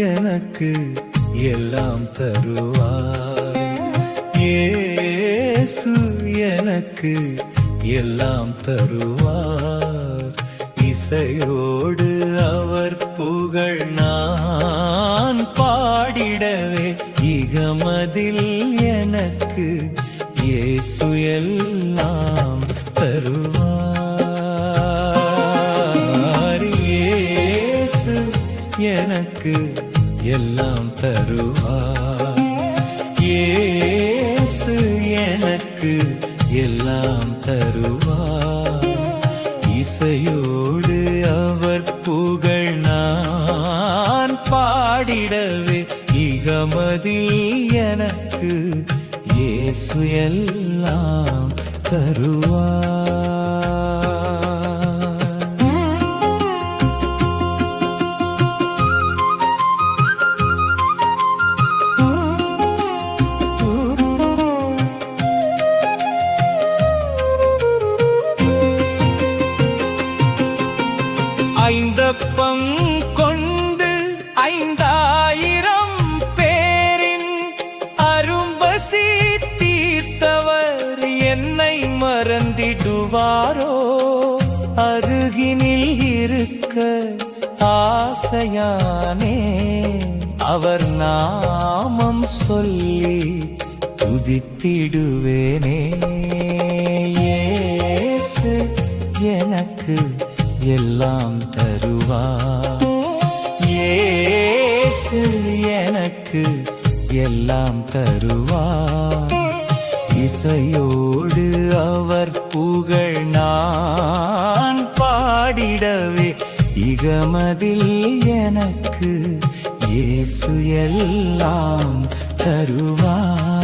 எனக்கு எல்லாம் தருவார். இயேசு எனக்கு எல்லாம் தருவார். இசையோடு அவர் புகழ் நான் பாடிடவே இகமதில் எனக்கு இயேசு எல்லாம் தருவார். இயேசு எனக்கு எல்லாம் தருவார். இயேசு எனக்கு எல்லாம் தருவார். இசையோடு அவர் புகழ் நான் பாடிடவே இகமதில் எனக்கு இயேசு எல்லாம் தருவார். ஐந்தப்பம் கொண்டு 5000 பேரின் அரும்பசி தீர்த்தவர் என்னை மறந்திடுவாரோ? அருகினில் இருக்க ஆசையானே, அவர் நாமம் சொல்லி துதித்திடுவேனே. இயேசு எனக்கு எல்லாம் தருவார். இயேசு எனக்கு எல்லாம் தருவார். இசையோடு அவர் புகழ் நான் பாடிடவே இகமதில் எனக்கு இயேசு எல்லாம் தருவார்.